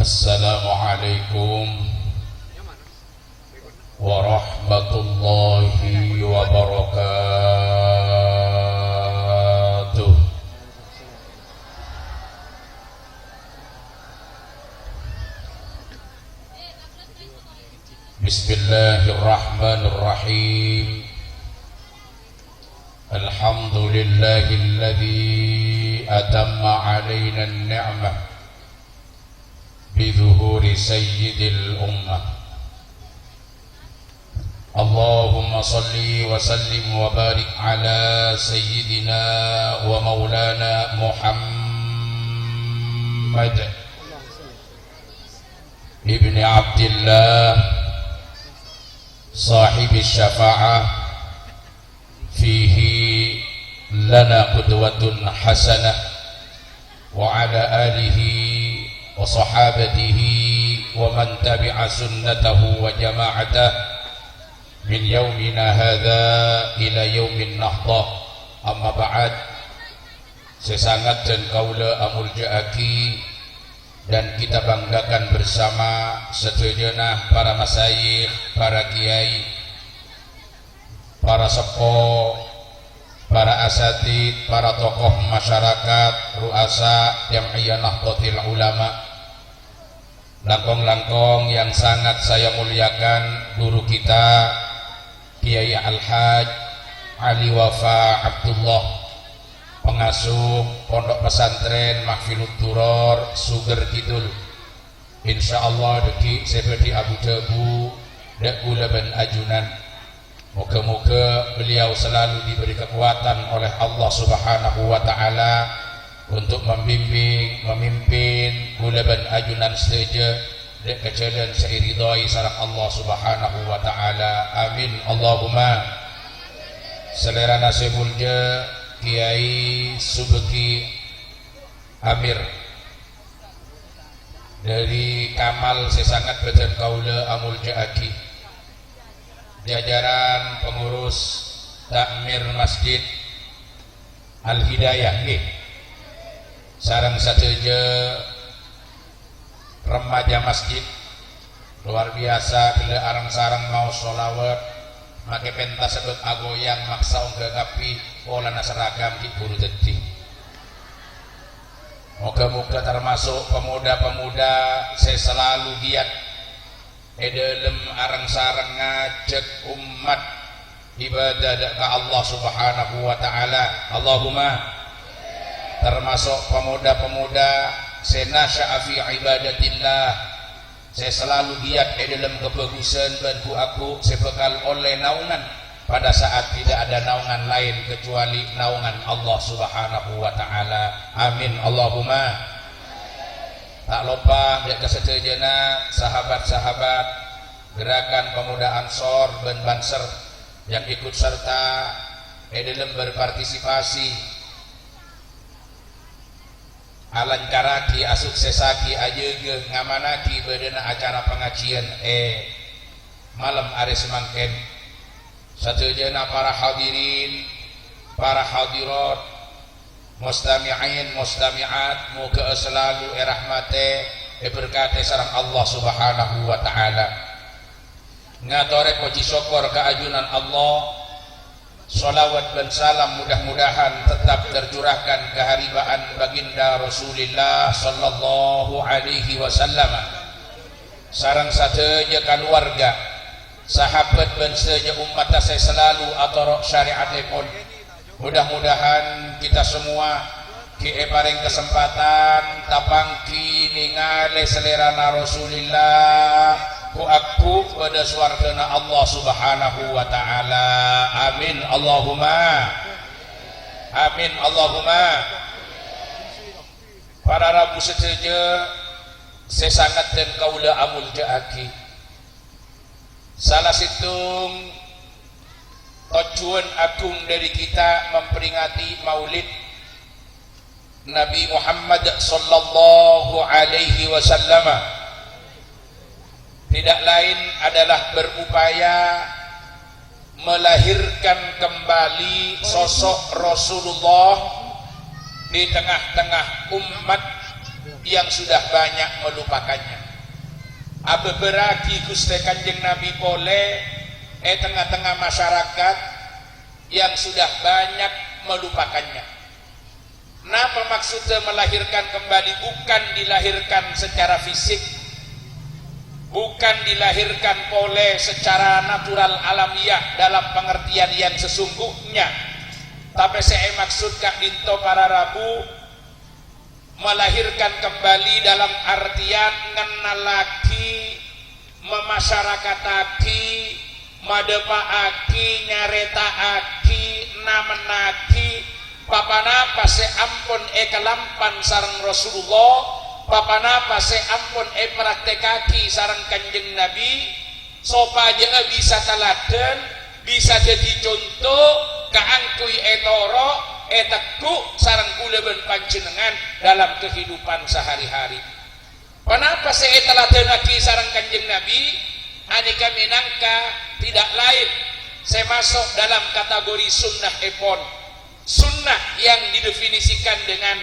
Assalamualaikum warahmatullahi wabarakatuh. Bismillahirrahmanirrahim. Alhamdulillahilladzi atamma alaina an-ni'mah بظهور سيد الأمة. اللهم صل وسلم وبارك على سيدنا ومولانا محمد ابن عبد الله صاحب الشفاعة فيه لنا قدوة حسنة وعلى آله وصحابته ومن تبع سنته وجماعته من يومنا هذا إلى يوم النهضة. أما بعد, sesangat dan kaula amuljaaki dan kita banggakan bersama setujenah para masyayikh, para kiai, para sepuh, para asatid, para tokoh masyarakat, ruasa Jam'iyah Nahdlatul Ulama, langkong-langkong yang sangat saya muliakan, guru kita Kiai Al-Haj Ali Wafa Abdullah, pengasuh Pondok Pesantren Mahfilut Duror Suger Kidul, insyaallah deki seperti Abu Dabu dak gula ben ajunan. Moga-moga beliau selalu diberi kekuatan oleh Allah Subhanahu wa Ta'ala untuk membimbing, memimpin gulaban ajunan setuju dan kejadian seiridai sarang Allah Subhanahu wa Ta'ala. Amin Allahumma. Selera nasibulja Kiai Subeki Amir dari Kamal sesangat beten kaula amul jaaki, jajaran pengurus takmir Masjid Al-Hidayah nggih, sareng sateje remaja masjid luar biasa bila arang sarang mau sholawat make pentas sebut agoyang maksa ongga kapi olana seragam di buru tadi. Moga-moga termasuk pemuda-pemuda saya selalu giat dalam arang sarang ngajak umat ibadah ke Allah Subhanahu wa Ta'ala. Allahumma. Termasuk pemuda-pemuda senasya'a fi ibadatillah, saya selalu giat dalam kebagusan bantu aku sebekal oleh naungan pada saat tidak ada naungan lain kecuali naungan Allah Subhanahu wa Ta'ala. Amin Allahumma. Tak lupa dia kesetujana sahabat-sahabat gerakan pemuda Ansor dan Banser yang ikut serta dalam berpartisipasi alankaraki asuksesaki ajeege ngamanaki bedena acara pengajian malam hari semangken. Satujana para hadirin, para hadirat, mustami'in mustami'at, moga selalu rahmate berkati sareng Allah Subhanahu wa Ta'ala. Ngatore puji syukur keajunan Allah, sholawat dan salam mudah-mudahan tetap tercurahkan keharibaan baginda Rasulullah sallallahu alaihi wasallam sareng sateja keluarga, sahabat dan sateja umat saya selalu atorok syariatipun. Mudah-mudahan kita semua paring kesempatan tapangki ningali selerana Rasulullah ku aku pada swargana Allah Subhanahu wa Ta'ala. Amin Allahumma. Amin Allahumma. Para rabu setuju sesangat dan kaula amul jaaki, salah situng tujuan agung dari kita memperingati maulid Nabi Muhammad sallallahu alaihi wasallam tidak lain adalah berupaya melahirkan kembali sosok Rasulullah di tengah-tengah umat yang sudah banyak melupakannya. Abeberagi Gusti Kanjeng Nabi boleh tengah-tengah masyarakat yang sudah banyak melupakannya. Napa maksudnya melahirkan kembali? Bukan dilahirkan secara fisik, bukan dilahirkan oleh secara natural alamiah dalam pengertian yang sesungguhnya, tapi saya maksud Kak Dinto para Rabu melahirkan kembali dalam artian ngenalaki, memasyarakataki, madepaaki, nyaretaaki, namenaki papana pase ampun kelampan sareng Rasulullah, papana pase ampun praktekaki sareng Kanjeng Nabi, sopaja bisa teladan, bisa jadi contoh kaangkui etoro teku sareng kula ben panjenengan dalam kehidupan sehari-hari. Kenapa saya teladanaki sareng Kanjeng Nabi? Anika minangka tidak lain saya masuk dalam kategori sunnah epon, sunnah yang didefinisikan dengan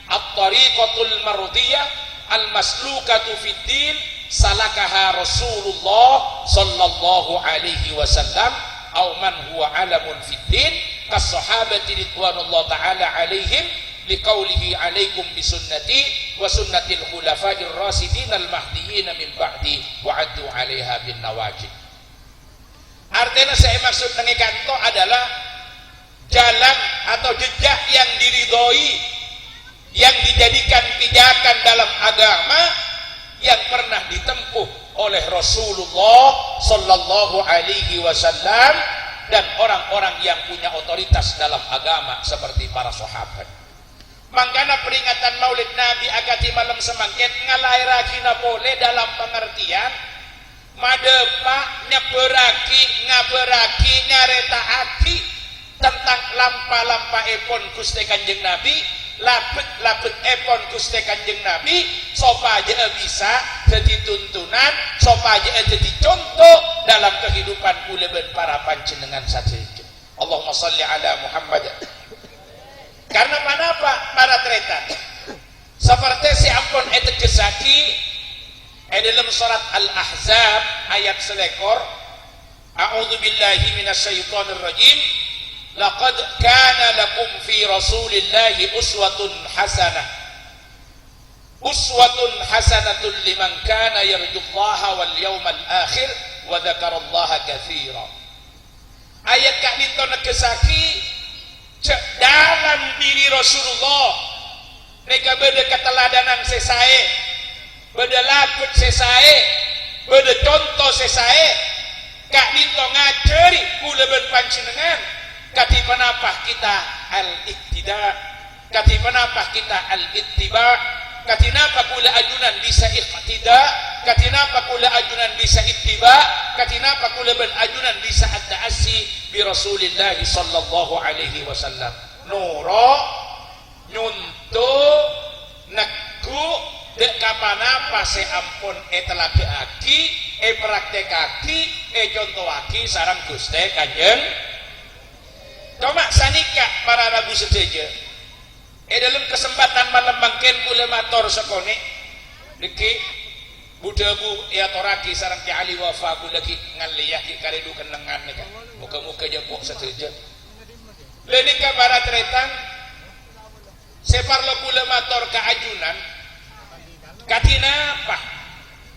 at-tariqatul mardiyah al-maslukatu fiddin salakaha Rasulullah sallallahu alaihi wasallam au man huwa alamun fiddin kas sahabati ridwanullah ta'ala alaihim liqaulihi alaikum bisunnati wa sunnatil khulafa'ir rasidin al-mahdiyyin min ba'di wa addu 'alaiha bin nawajid. Artinya saya maksud nengikanto adalah jalan atau jejak yang diridhoi, yang dijadikan pijakan dalam agama yang pernah ditempuh oleh Rasulullah sallallahu alaihi wasallam dan orang-orang yang punya otoritas dalam agama seperti para sahabat. Mangkana peringatan Maulid Nabi agati malam semangket ngalairagina boleh dalam pengertian madepa nyeberaki ngaberaki nyaretaaki tentang lampa-lampa epon Gusti Kanjeng Nabi, labet-labet epon Gusti Kanjeng Nabi, sopaja bisa jadi tuntunan, sopaja jadi contoh dalam kehidupan kula ben para panjenengan sadaya. Allahumma shalli ala Muhammad. Karena kenapa para tretan? Seperti si ampun etegesaki dalam surat Al-Ahzab ayat selekor, a'udzu billahi minasyaitonir rajim. Laqad kana lakum fi Rasulillahi uswatun hasanah. Uswatun hasanatun liman kana yarjullaha wal yawmal akhir wa dzakarallaha katsira. Ayat kak dito negesaki dalam diri Rasulullah nega beda keteladanan sesae, beda laput sesae, beda contoh sesae, kak dito ngajari kula ben panjenengan kati penapah kita al-iktida, kati penapah kita al-ittiba, kati napa kula ajunan bisa iktida, kati napa kula ajunan bisa ittiba, kati napa kula ben ajunan bisa at-ta'assi bi Rasulillah sallallahu alaihi wasallam. Nuro nyuntu nekku dek kapanapa se ampun teladaaki praktekaki contohaki sareng Gusti Kanjeng. Cuma sanika para rabu sedaja dalam kesempatan malam mangken kula matur sekone niki budabu ya toraki sareng Ki Ali Wafa kula ki ngaliyah ki karedu kenengan nika muga-muga jepuk sedaja. Lenika para tretan separlo kula matur ka ajunan katina apa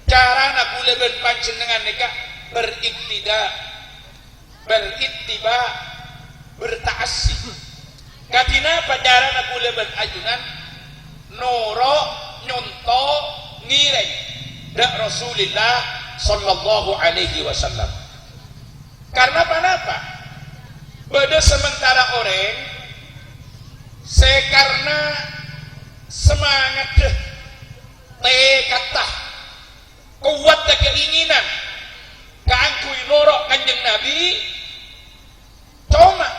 carana kula ben panjenengan nika beriktida, berittiba, bertaassi. Katina pacaran aku lebat ajunan noro nyonto ngireng dak Rasulullah sallallahu alaihi wasallam. Karena apa? Beda sementara orang sekarena semangat deh tekatah kuat keinginan kaangkui norok Kanjeng Nabi cuma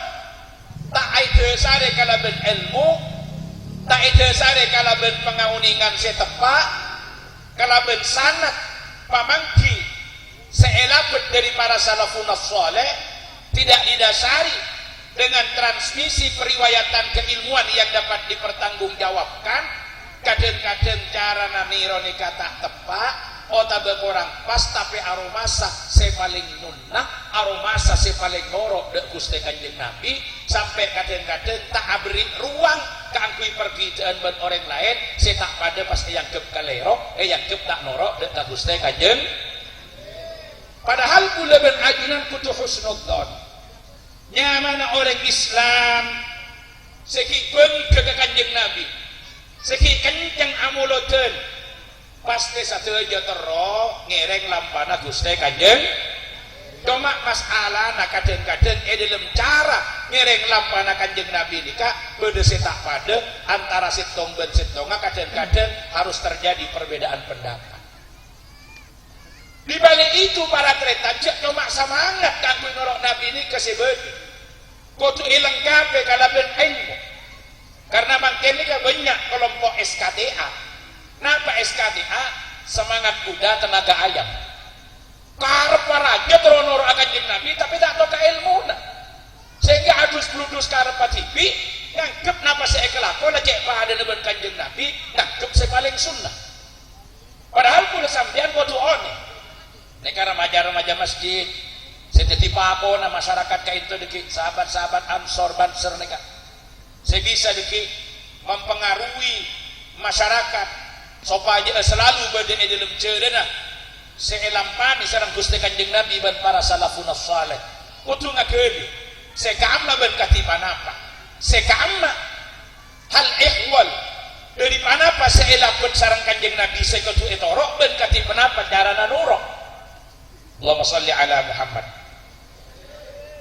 tak ada sare kalaben ilmu, tak ada sare kalaben pengauningan setepak, kalaben sanad pamangki seelabet dari para salafun saleh tidak didasari dengan transmisi periwayatan keilmuan yang dapat dipertanggungjawabkan kadang-kadang cara naniro nikah tak tepat otabe kurang pas tapi aromasa saya paling nunnah aromasa saya paling norok dek Gusti Kanjeng Nabi sampai kadang-kadang tak beri ruang kangkui pergi dengan orang lain saya tak pada pas yang kep kalero yang kep tak norok dek Gusti Kanjeng padahal pula ben ajunan kutu husnudzon nyamana orang Islam sekipun ke Kanjeng Nabi seki kencang amuloten pasti satu aja terus ngereng lampana Gusti Kanjeng cuma masalah nak kadang-kadang dalam cara ngereng lampana Kanjeng Nabi nikah beda setak pada antara sitong dan sitonga kadang-kadang harus terjadi perbedaan pendapat di balik itu para kereta cuma semangat kanggo norok Nabi ini kesebut kudu ilang kabeh kalaben ilmu karena makin ini banyak kelompok SKDA. Kenapa SKDA? Semangat kuda tenaga ayam. Karep paraja teronor akan Kanjeng Nabi tapi tak tahu ke ilmu na. Sehingga adus peludus karep TV ngangkep napa saya kelakon cek pada dengan Kanjeng Nabi ngangkep saya paling sunnah. Padahal pula sampean kudu one. Nek remaja-remaja masjid seteti papona masyarakat kayak itu deki sahabat-sahabat Ansor Banser neka saya bisa deki mempengaruhi masyarakat supaya selalu berada dalam cerena seelampani sareng Gusti Kanjeng Nabi dan para salafun saleh kudu ngakeun sekaamna ben katipanapa sekaamna hal ihwal dari panapa seelapun sareng Kanjeng Nabi sekutu etorok ben katipanapa carana nurok Allahumma sholli ala Muhammad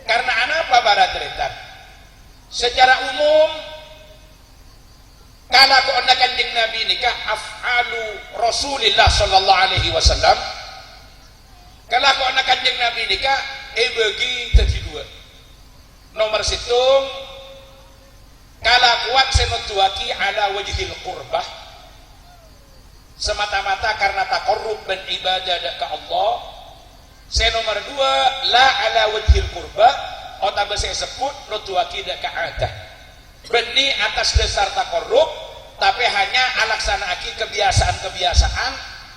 karena anapa baratretan secara umum kalau kau nak Kanjeng Nabi nikah af'alu Rasulillah sallallahu alaihi wasallam kalau kau nak Kanjeng Nabi nikah bagi tadi dua nomor situng kalau kuat senutuaki ala wajhil qurbah semata-mata karena taqarrub dan ibadah ke Allah saya nomor dua la ala wajhil qurbah otak saya sebut nutuaki dak kaadah benih atas dasar takorup tapi hanya alaksanaaki kebiasaan-kebiasaan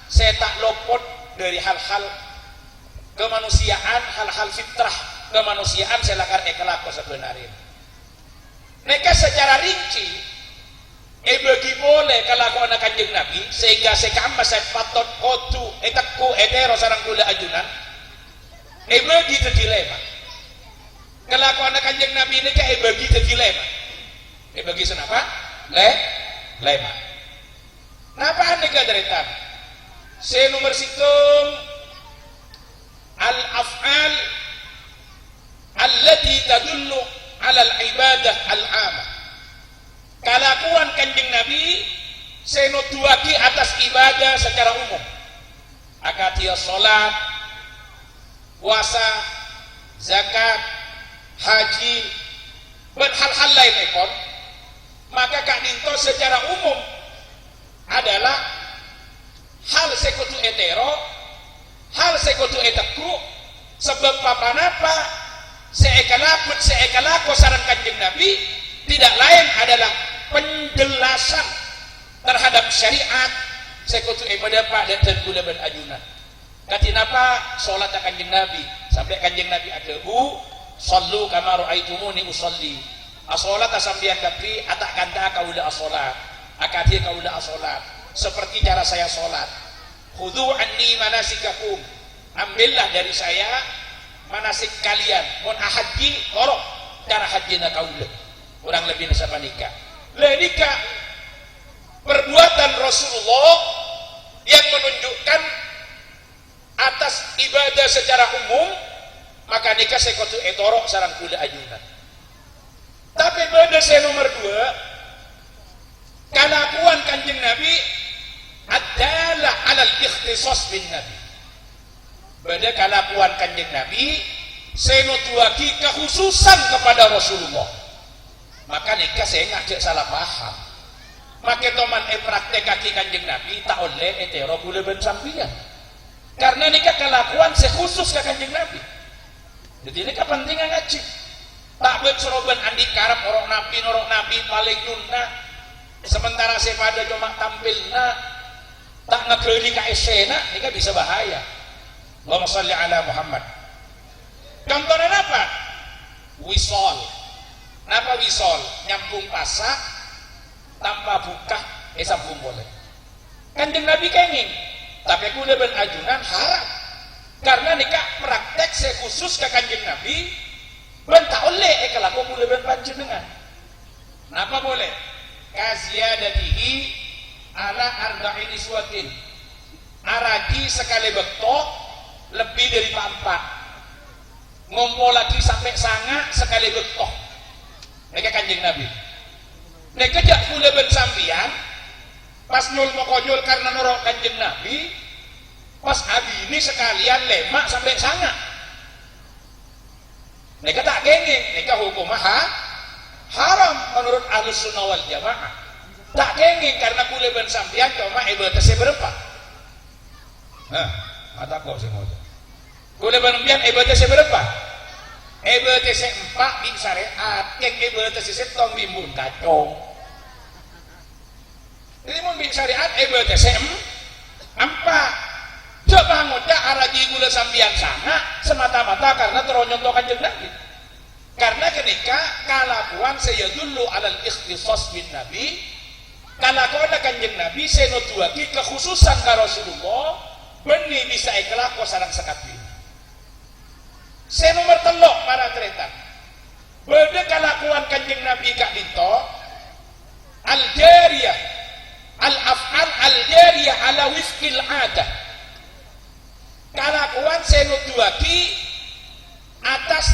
saya tak luput dari hal-hal kemanusiaan hal-hal fitrah kemanusiaan saya lakar ekelaku sebenarnya mereka secara rinci bagi boleh kalau aku anak Kanjeng Nabi sehingga sekamba saya patot kotu etakku etero sarang kula ajunan bagi itu dilema kalau aku anak Kanjeng Nabi ini kayak bagi ke dilema bagi senapa? Lema napa ane gadretan saya nomor situng al-af'al allati tadullu ala al-ibadah al-amah kalakuan Kanjeng Nabi saya nutuaki atas ibadah secara umum akatia sholat puasa zakat haji dan hal-hal lain ekor maka Kak Dinto secara umum adalah hal sekutu etero hal sekutu eteku sebab apa-apa seekalaku saran Kanjeng Nabi tidak lain adalah penjelasan terhadap syariat sekutu ibadah pak dan tergula berajunan katinapa sholat Kanjeng Nabi sampai Kanjeng Nabi adahu sallu kama ra'aitumuni usolli as-sholat asambian dapri atak kanta kaulah as-sholat akadir kaulah as-sholat seperti cara saya sholat khudhu anni manasikakum ambillah dari saya manasik kalian mun haji korok cara hajina kaulah kurang lebih nasabah nikah nikah perbuatan Rasulullah yang menunjukkan atas ibadah secara umum maka nikah sekotu etorok sarang kula ajunan tapi pada saya nomor dua kalakuan Kanjeng Nabi adalah alal ikhtisas bin Nabi pada kalakuan Kanjeng Nabi saya nutuaki kekhususan kepada Rasulullah maka nikah saya ngajak salah paham maka toman praktek kaki Kanjeng Nabi tak oleh etero kula ben sampian karena nikah kelakuan sekhusus ke Kanjeng Nabi jadi ini kepentingan ngaji tak buat seroban andi karap orang nabi paling nunna sementara saya pada cuma tampilna tak ngekeuli ka esena ini kan bisa bahaya. Allahumma sholli ala Muhammad. Contohnya apa? Wisol. Napa wisol? Nyambung pasak tanpa buka sambung boleh. Kanjeng Nabi kenging, tapi kuda ben ajunan haram. Karena nikah praktek saya khusus ke Kanjeng Nabi ben tak oleh kelaku kuda ben panjenengan. Napa boleh? Kaziyadatihi ala arba'in iswatin. Aragi sekali betok lebih dari 4. Ngompol lagi sampai sanga sekali betok. Mereka Kanjeng Nabi. Mereka jak kula ben sampian pas nyul mokonyul karena norok Kanjeng Nabi. Pas abi ini sekalian lemak sampai sanga. Mereka tak gengeng. Mereka hukum haram menurut Ahlus Sunnah wal Jamaah. Tak gengeng karena kula ben sampian cuma ibadah berapa. Nah, mata kok semua. Kula ben sampian ibadah berapa? Ibadah empat di syariat, yang ibadah setong bimbun kacong. Jadi mun bin syariat ibadah empat. Coba ngocak araji gula sambian sana semata-mata karena teronyonto Kanjeng Nabi. Karena ketika kalakuan saya dulu alal ikhtisas bin Nabi, kalakuan Kanjeng Nabi saya nutuaki kekhususan ka Rasulullah, benih bisa ikhlas ko sarang sekapi. Saya nomor telok para tretan. Beda kalakuan Kanjeng Nabi kak dito al-jariyah al-af'al al-jariyah ala wifqil adah. Kalakuan senutuaki atas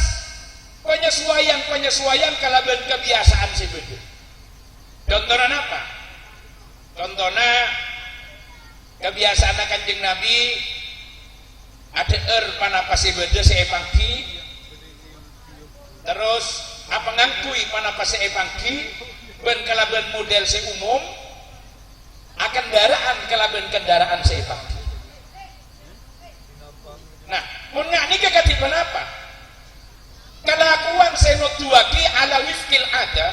penyesuaian kalaban kebiasaan sebeda. Contohnya apa? Contohnya kebiasaan Kanjeng Nabi ada panapa sebeda seepangki, terus apa ngangkui panapa seepangki, ben kalaban model seumum, akan kendaraan seepangki. Nah, punya ini kekatiban apa? Kelakuan senutuaki ala wifkil ada,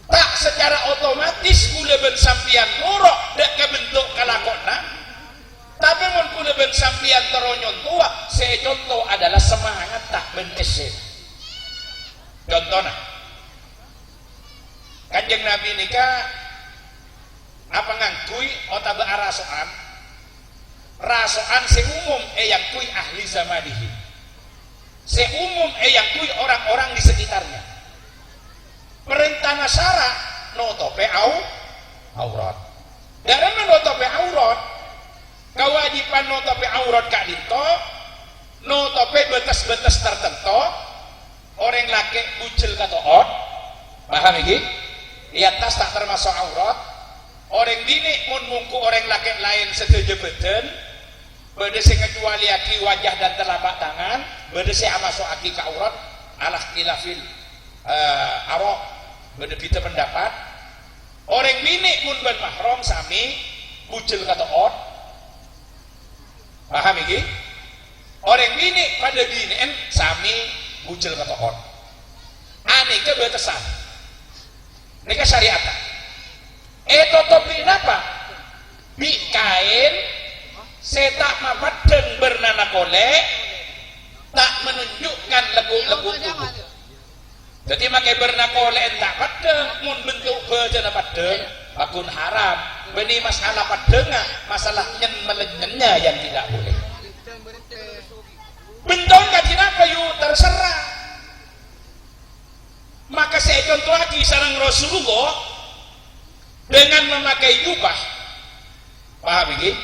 tak secara otomatis kula ben sampian nurok dak kebentuk kalakona. Tapi mun kula ben sampian teronyon tua, saya contoh adalah semangat tak ben esen. Contohnya, Kanjeng Nabi nikah apa ngangkui otabe rasoan seumum yang kui ahli zamanihi, seumum yang kui orang-orang di sekitarnya. Perintah nasara notope aurat. Dari notope aurat, kewajiban notope aurat kak dito, notope betes-betes tertentu. Orang laki bucil kata ot, paham iki? Di atas tak termasuk aurat. Orang dini mun mungku orang laki lain setuju beden, beda sing kecuali aki wajah dan telapak tangan, beda sing masuk aki ke aurat, alah khilafil awak, beda kita pendapat. Orang dini mun ben mahram sami bucil kata ot, paham iki? Orang dini pada dini sami bucil kata ot. Ane kebetesan, ini syariat. Totopi napa? Bi kain setak mapadeng bernana kolek tak menunjukkan legu-legu tubuh. Jadi makai bernana kolek tak padeng mun bentuk bejana padeng bakun haram. Beni masalah padengnya, masalah nyen melenyennya yang tidak boleh. Bentuk kaji apa yuk terserah. Maka saya contoh lagi sarang Rasulullah dengan memakai jubah, paham ini?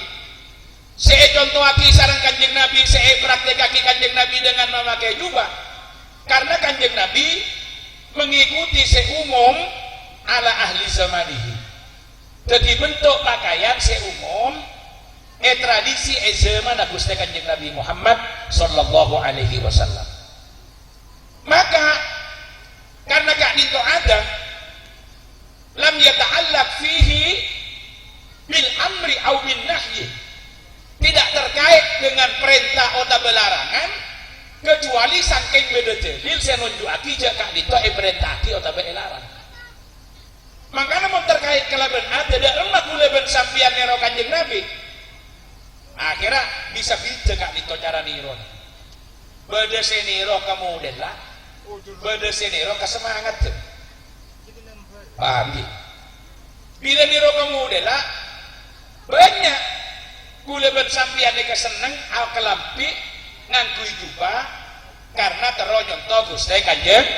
Saya contoh lagi sarang Kanjeng Nabi, saya praktek kaki Kanjeng Nabi dengan memakai jubah, karena Kanjeng Nabi mengikuti seumum ala ahli zamanihi. Jadi bentuk pakaian seumum, tradisi zaman Gusti Kanjeng Nabi Muhammad sallallahu alaihi wasallam. Maka karena gak itu ada lam yata'allaq fihi bil amri au bin nahyi, tidak terkait dengan perintah atau larangan kecuali saking beda dalil saya nunjukake jaka dito perintah atau larang. Makanya mau terkait kelaban ada emak kula ben sampian niro Kanjeng Nabi. Akhirnya bisa beda kak dito cara niro. Beda seniro kemudian lah, beda seniro kesemangat tuh. Paham ya? Bila niro kemudian lah banyak kula ben sampian ni keseneng al kelampi ngangkui juba karena teronyonto Gusti Kanjeng.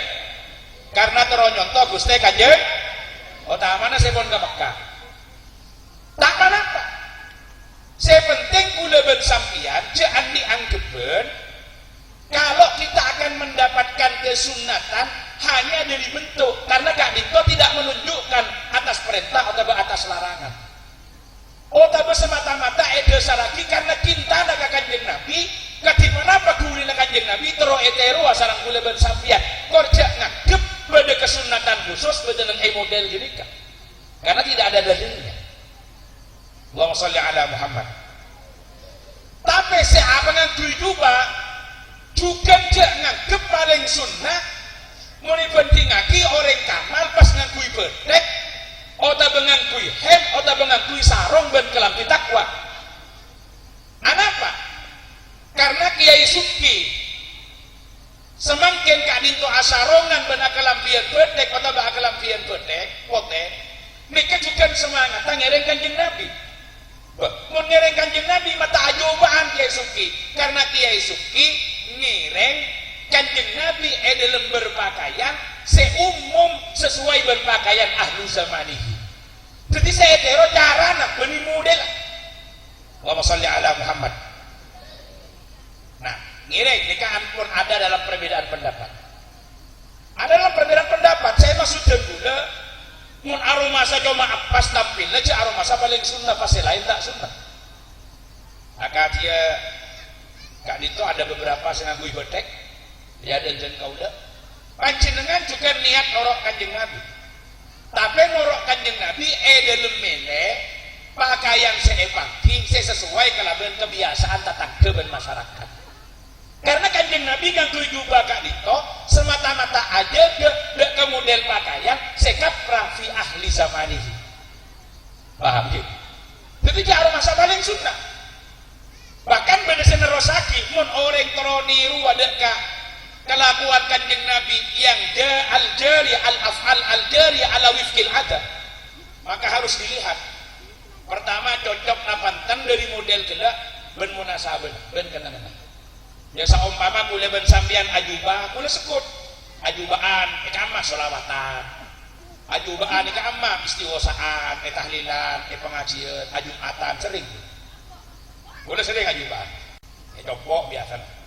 Karena teronyonto Gusti Kanjeng. Oh tak mana saya pun ke Mekah. Tak mana apa. Saya penting kula ben sampian jangan dianggapkan kalau kita akan mendapatkan kesunatan hanya dari bentuk, karena Kak Dito tidak menunjukkan atas perintah atau atas larangan. Otaba semata-mata eda lagi karena cinta nak Kanjeng Nabi. Ketimana apa kuli nak Kanjeng Nabi tero etero asarang kula ben sampian. Korja ngagep pada kesunatan khusus pada nang model gini kan. Karena tidak ada dalilnya. Allahumma sholli ala Muhammad. Tapi siapa ngangkui juga ngagep paling sunnah muni penting lagi orang kamal pas ngangkui bedek. Ota mengangkui hem, ota mengangkui sarong ben kelampi takwa. Kenapa? Karena Kiai Suki semakin Kak Dinto asarongan ben kelampian bedek, ota ba kelampian bedek, pote, mereka juga semangat ngereng Kanjeng Nabi. Mun ngereng Kanjeng Nabi mata ajobaan Kiai Suki, karena Kiai Suki ngereng Kanjeng Nabi dalam berpakaian seumum sesuai berpakaian ahlu zamanihi. Jadi saya tero cara nak beni model. Allahumma sholli ala Muhammad. Nah, ngireng nikahan pun ada dalam perbedaan pendapat. Ada dalam perbedaan pendapat. Saya maksud gula mun aromasa cuma pas tampil aja aromasa paling sunnah pasti lain tak sunnah. Maka dia Kak Dito ada beberapa senangui bedek. Ya dan kauda. Panjenengan juga niat norok Kanjeng Nabi. Tapi norok Kanjeng Nabi dalam mele pakaian seepangking sesuai kelaban kebiasaan tata keban masyarakat. Karena Kanjeng Nabi kan juga Kak Dito semata-mata aja ke model pakaian sekap rafi ahli zamanihi. Paham ya? Jadi cara masa paling sunnah. Bahkan pada senerosaki mun orang teroniru ada kelakuan Kanjeng Nabi yang al-jari al-af'al al-jari ala wifkil ada, maka harus dilihat pertama cocok napantan dari model gelak ben munasabah ben kenangan ya saumpama kula ben sampean ajubah kula sekut ajubaan ikama sholawatan ajubaan ikama istighosaan tahlilan pengajian ajumatan sering kula sering ajubaan copok biasa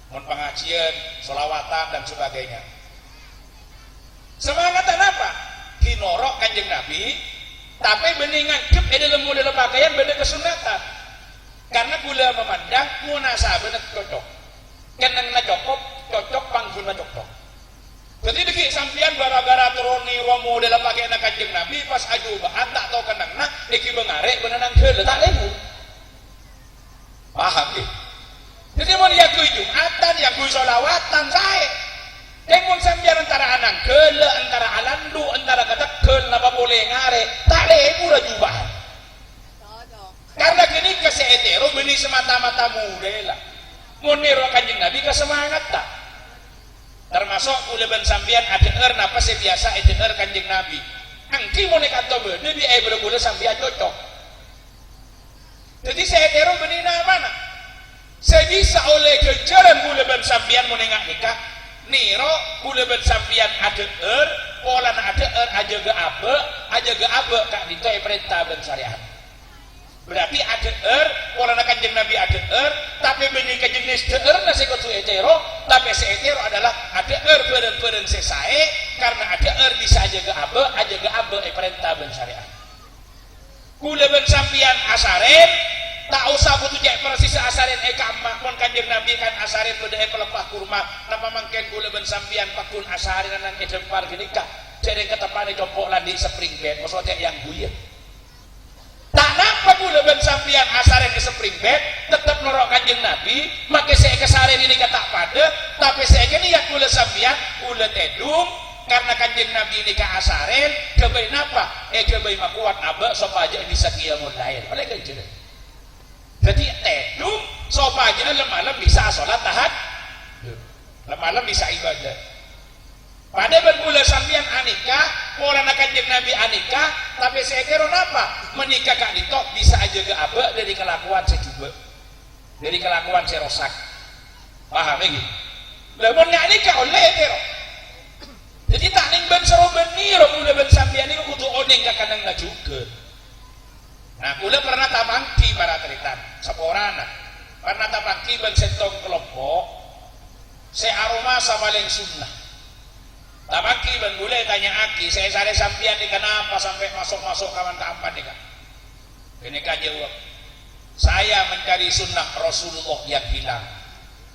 mun pengajian, sholawatan dan sebagainya. Semangatan apa? Kinorok Kanjeng Nabi, tapi beningan ngangkep dalam model pakaian beda kesunatan. Karena kula memandang munasabah cocok. Kenang na cocok pangsun na cocok. Jadi deki sampian gara-gara turuni wa model pakaian Kanjeng Nabi pas ajubaan tak tahu kenang na deki bengarek benanang keule tak lemu. Paham ya? Jadi mau yang kui jumatan, yang kui sholawatan saya. Tengok sambil antara anang kele, antara alandu, antara kata kele, apa boleh ngare, tak lemu lah jubahan. Karena gini keseetero beni semata-mata muda lah. Munir Kanjeng Nabi kesemangat tak. Termasuk uleban sambian ada napa biasa ada Kanjeng Nabi. Angki mau nekanto bede bi berguna sambian cocok. Jadi seetero beni mana? Saya bisa oleh kejaran kula ben sampian menengah nikah niro kula ben sampian ada pola ada aja ga abe Kak Dito perintah ben syariat. Berarti ada pola Kanjeng Nabi ada tapi benih ke jenis nasi kotu etero tapi seetero adalah ada beren sesae karena ada bisa aja ga abe perintah ben syariat. Kula ben sampian asaren tak usah butuh cek persis asarin emak pun Kanjeng Nabi kan asarin pada pelepah kurma nama mangken gula ben sampian pakun asarin nang edempar gini kah jadi ketepane copok lagi spring bed maksudnya yang buya tak nampak gula ben sampian asarin ke spring bed tetap norok Kanjeng Nabi maka saya kesarin ini kata pada tapi saya kini ya gula sampian gula tedung karena kanjeng Nabi ini ka asaren kebaik napa kebaik makuat naba sopaja bisa qiyamul lail oleh kan jadi tedung sopaja malam bisa sholat tahad malam bisa ibadah pada bermula sampian anikah mulana kanjeng Nabi anikah tapi saya kira napa menikah kak ditok bisa aja ke abah dari kelakuan sejuba dari kelakuan serosak paham ya gitu lamun nggak nikah oleh kira jadi tak ning ben seru benir udah ben sampean niku kudu oneng ka kanang juga. Nah, kula pernah tamangki para teritan, saporana. Pernah tamangki ben sentong kelompok se aroma sama leng sunnah. Tamangki ben boleh tanya aki, saya sare sampean ni kenapa sampai masuk-masuk kawan keempat nih Kak. Ini Kak jawab. Saya mencari sunnah Rasulullah yang bilang.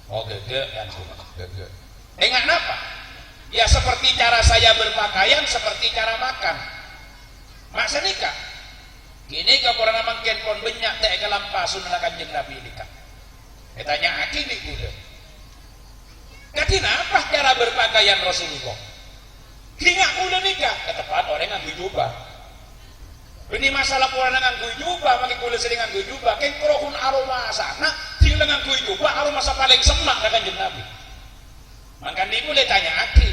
Oh gege kan gege. Dengan apa? Ya seperti cara saya berpakaian, seperti cara makan. Maksudnya Kak, gini ke orang mangken pon banyak tak kelampa sunnah kanjeng Nabi ini Kak. Tanya aki nih udah. Katina apa cara berpakaian Rasulullah? Hingga udah nikah, ketepat orang nganggu jubah. Ini masalah orang nganggu jubah, makin kulit sering nganggu jubah. Kain kurokun aroma sana, tinggal nganggu jubah aroma paling semak kanjeng Nabi. Maka ini boleh tanya aki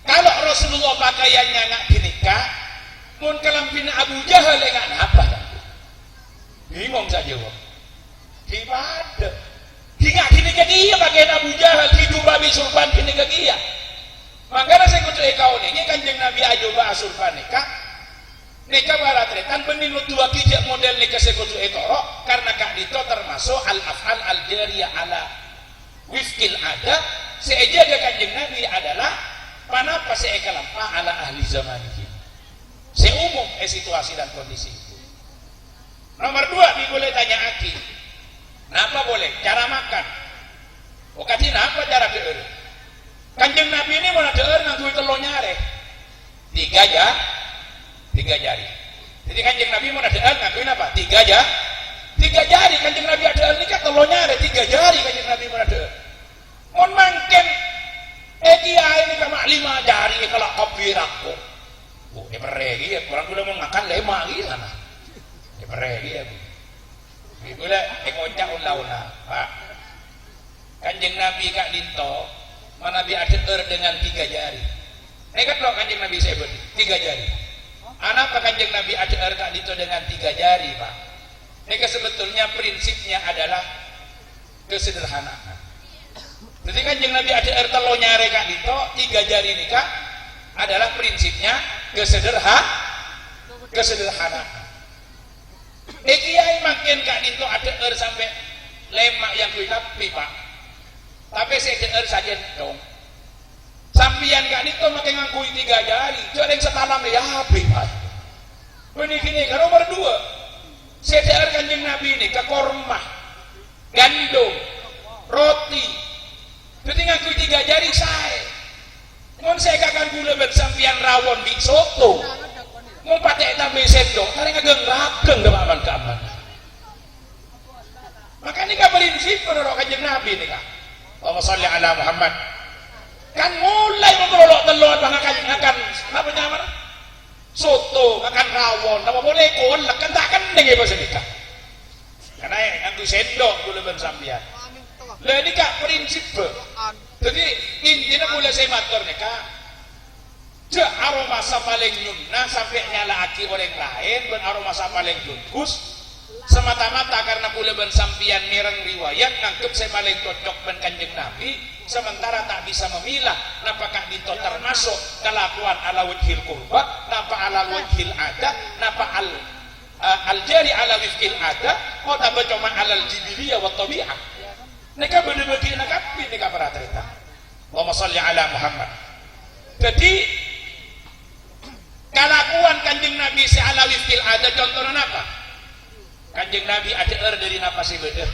kalau Rasulullah pakaiannya nggak dinikah mun kelampin Abu Jahal nggak apa bingung saja jawab ibadah hingga gini ke dia pakaian Abu Jahal hidup babi surban gini ke dia makanya saya kucuk kau ini kanjeng Nabi aja bahas surban nikah barat retan benih dua kijak model nikah saya kucuk etorok karena kak dito termasuk al-af'al al-jariyah ala wifkil ada sejaga kanjeng Nabi adalah panapa seekalampa ala ahli zaman ini seumum situasi dan kondisi itu. Nomor dua boleh tanya aki kenapa boleh cara makan kati kenapa cara keur kanjeng Nabi ini mana keur nganggo telur nyare tiga jari jadi kanjeng Nabi mana keur nganggo apa tiga jari kanjeng Nabi ada ini kan telur nyare tiga jari kanjeng Nabi mana keur mon mangken dia ini kama 5 jari kalau kopi rako peregi ya orang udah mau makan lema gitu sana peregi ya boleh ngocak ula-ula Pak kanjeng Nabi Kak Dinto mana Nabi ada dengan 3 jari nekat loh kanjeng Nabi saya beri 3 jari anak kanjeng Nabi ada Kak Dinto dengan 3 jari Pak ini sebetulnya prinsipnya adalah kesederhanaan. Jadi kanjeng Nabi ada telo nyare Kak Dito 3 jari nikah adalah prinsipnya kesederhanaan. Kiai makin Kak Dito ada sampai lemak yang tapi Pak. Tapi saya saja dong. Sampian Kak Dito makin ngangkui 3 jari. Jadi yang setalam ya habis Pak. Ini gini kan nomor 2. Saya kanjeng Nabi ini ke korma, gandum, roti. Jadi ngaku 3 jari saya. Mun saya kakan gula bersampian rawon di soto. Mun pakai tambah sendok, karena ngageng rageng dah aman keaman. Maka ini kan prinsip menurut kanjeng Nabi ini Kak. Allahumma sholli ala Muhammad. Kan mulai memperolok telur makan apa nyaman? Soto, makan rawon, apa boleh kolak kan tak kendeng ya bahasa nikah. Karena nganggo sendok gula bersampian. Lah ini Kak prinsip jadi intinya mulai saya matur nih Kak aroma paling nyunna sampai nyala aki orang lain dan aroma paling bagus semata-mata karena mulai bersampian mireng riwayat nangkep saya paling cocok dengan kanjeng Nabi sementara tak bisa memilah napakah itu termasuk kelakuan ala wajhil kurba napa ala wajhil ada napa al-jari ala wifkil ada mau tambah cuma alal jibiliyah wa tabi'ah mereka benar-benar nakapi mereka para cerita. Allahumma sholli ala Muhammad. Jadi kelakuan kanjeng Nabi seala wifil ada contohnya apa? Kanjeng Nabi ada dari napa sih beda?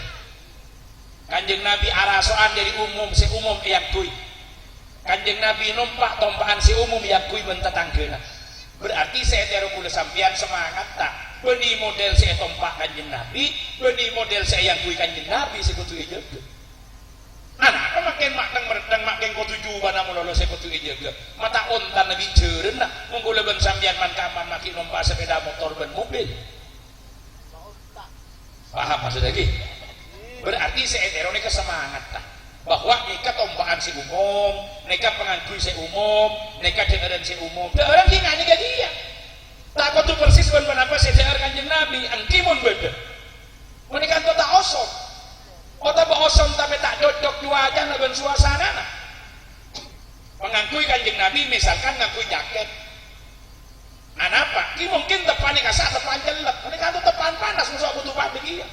Kanjeng Nabi arasoan dari umum yang kui. Kanjeng Nabi numpak tompaan si umum yang kui bentetanggena. Berarti saya teru kula sampean semangat tak? Beni model saya tompak kanjeng Nabi, beni model saya yang kui kanjeng Nabi sekutu hijau. Anak makin maknang meredang makin ko tuju bana mulolo saya kutu jaga mata ontan nabi jeureun na munggul ben sampean man kaman makin numpak sepeda motor ben mobil paham maksud lagi berarti seetero ini kesemangat tak bahwa nikah tombaan si umum nikah pengangguy si umum nikah dengeran si umum orang ki ngani ka dia tak kutu persis ben apa sedar kanjeng nabi angkimun beda menikah tak osok otak bosom tapi tak cocok cuaca dan suasana mengangkui kanjeng nabi misalkan ngangkui jaket apa? Ki mungkin tepan nih kasar tepan jelek menikah itu tepan panas musuh butuh pabrik iya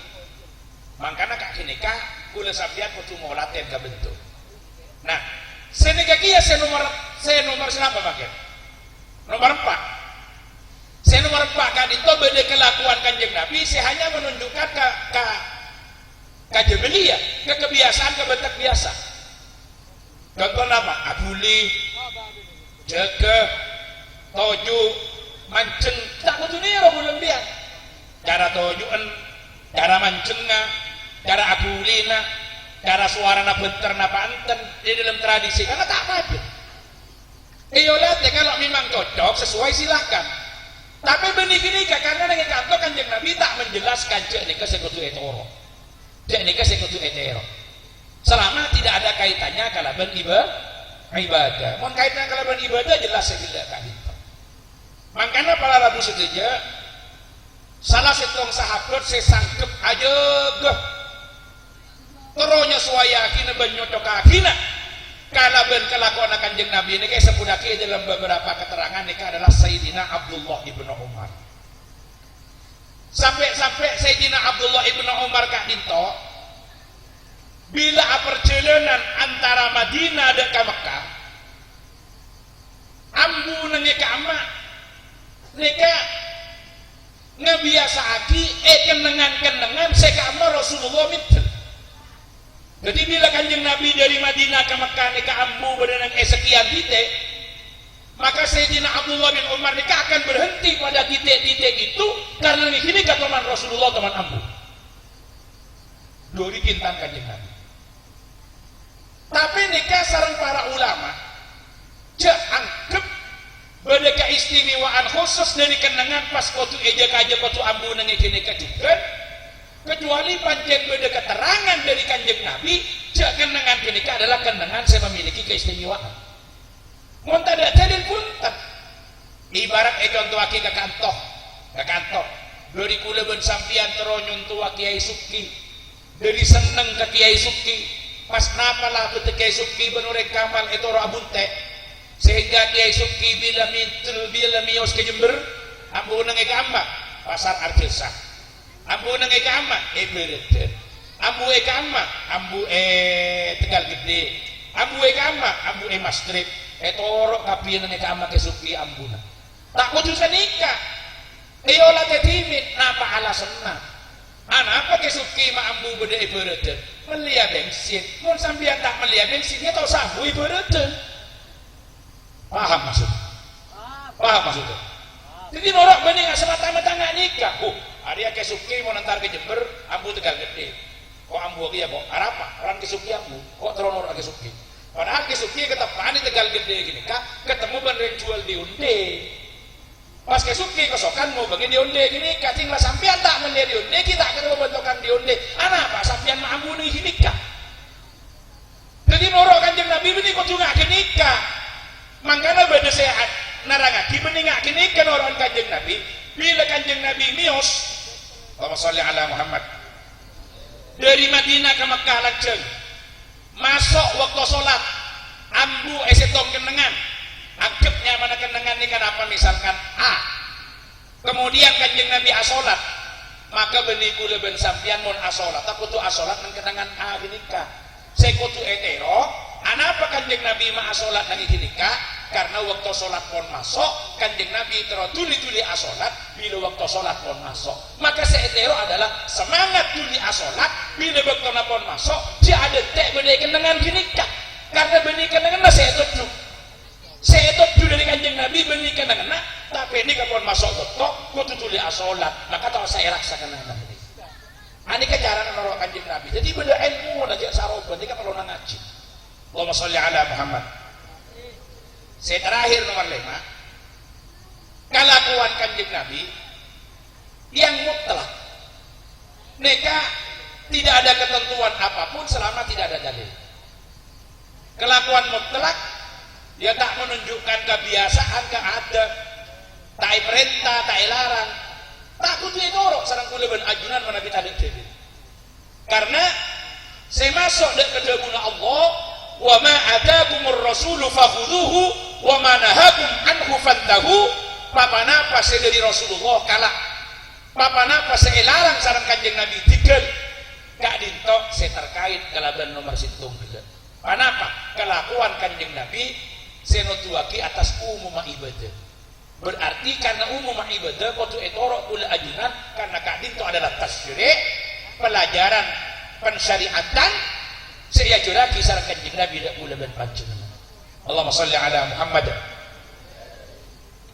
makanya kak nikah kula sampean kudu mau latihan ke bentuk nah senikah kia saya nomor senapa makin nomor 4 saya nomor 4 kan itu beda kelakuan kanjeng nabi saya hanya menunjukkan ke kajebelia ke kebiasaan kebetak biasa contoh apa abuli jaga toju manceng tak kudu niro bulan biar cara tojuan cara mancengna cara abulina cara suarana benter napa anten di dalam tradisi karena tak apa iyo lihat ya kalau memang cocok sesuai silahkan tapi benih gini karena dengan kantor kanjeng nabi tak menjelaskan cek nikah sekutu etoro cek nikah sekutu etero selama tidak ada kaitannya kalau ibadah mau kaitannya kalau ibadah jelas saya tidak kali makanya para rabu setuju salah setong sahabat saya sangkep aja geh teronya suayakina benyocok akina karena ben kelakuan kanjeng nabi ini kayak sepudaki dalam beberapa keterangan ini adalah Sayyidina Abdullah ibnu Umar sampai Sayyidina Abdullah ibnu Umar kak dinto bila perjalanan antara Madinah dan ke Mekah ambu nenge ke amak neka ngebiasa aki kenengan sekama Rasulullah mitel jadi bila kanjeng nabi dari Madinah ke Mekah neka ambu berenang sekian titik maka Sayyidina Abdullah bin Umar neka akan berhenti pada titik-titik itu karena ini kata teman Rasulullah teman ambu dori kintan kanjeng nabi tapi nikah sareng para ulama anggap pada keistimewaan khusus dari kenangan pas kotu ejek aja kotu ambu nang nikah juga kecuali pancen pada keterangan dari kanjeng nabi kenangan nikah adalah kenangan saya memiliki keistimewaan mun tada tadil pun ibarat contoh aki ke kantor dari kula ben sampian teronyon tua Kiai Suki dari seneng ke Kiai Suki pas napa lah tu Kiai Suki benurek kamal itu rabun teh sehingga Kiai Suki bila mios ke Jember ambu nang eka amba pasar Arjesa ambu nang eka amba Bereten ambu eka amba ambu Tegal Gede ambu eka amba ambu Mastrip torok kapi nang eka amba ke Suki ambuna tak kudu nikah iola tetimit napa alasanna apa ke Suki ma ambu bede Bereten melia bensin mun sampean tak melia bensinnya tau sambu Bereten paham maksudnya jadi norak benih nggak semata-mata nggak nikah hari ke Suki mau nantar ke Jember ambu Tegal Gede kok ambu ya kok apa orang ke Suki ambu kok terus norak ke Suki padahal ke Suki ketepaan di Tegal Gede gini kak ketemu beneran jual di Unde pas ke Suki kesokan mau bagi di Unde gini kak tinggal sampean tak melihat di Unde kita akan membentukkan di Unde apa sampean mah ambu nih nikah jadi norak kanjeng Nabi ini kok juga nikah makanya beda sehat narangaki meningaki nikah orang kanjeng Nabi bila kanjeng Nabi mios Allahumma sholli ala Muhammad dari Madinah ke Mekah lajeng masuk waktu sholat ambu esetong kenengan anggapnya mana kenengan ini kan apa misalkan kemudian kanjeng Nabi asolat maka benih kula ben sampian mon asolat tak kutu asolat nang kenangan ginika saya kutu etero apa kanjeng Nabi ma asolat nang ginika karena waktu sholat pun masuk kanjeng Nabi tertuli-tuli asolat bila waktu sholat pun masuk maka seetero adalah semangat tuli asolat bila waktu pun masuk dia ada tek benih kenangan ginika karena benih kenangan saya tuju dari kanjeng Nabi benih kenangan tapi ini kapon masuk betok kudu tuli asolat maka tahu saya raksakan Nabi ini kejaran orang kanjeng Nabi jadi beda ilmu aja sarobat ini kan perlu ngaji Allahumma sholli ala Muhammad. Saya terakhir nomor 5, kelakuan kanjeng Nabi yang mutlak. Nikah tidak ada ketentuan apapun selama tidak ada dalil. Kelakuan mutlak dia tak menunjukkan kebiasaan, keadaan, tak perintah, tak larang. Takut dia dorok sarang kula ben ajunan mana kita ada dewi. Karena saya masuk dek ke dalam Allah, wa ma atakumur rasulu fakhudhuhu wa ma nahakum anhu fantahu. Papanapa saya dari Rasulullah kalah. Papanapa saya larang sarang kanjeng Nabi tigel. Kak dintok saya terkait kalaban nomor situng juga. Panapa kelakuan kanjeng Nabi saya nutuaki atas umum ibadah. Berarti karena umum ibadah kudu etorok kula ajunan karena kak dintok adalah tasyri', pelajaran pensyariatan saya juraki sareng kanjeng Nabi dak kula ben panjenengan. Allahumma sholli ala Muhammad.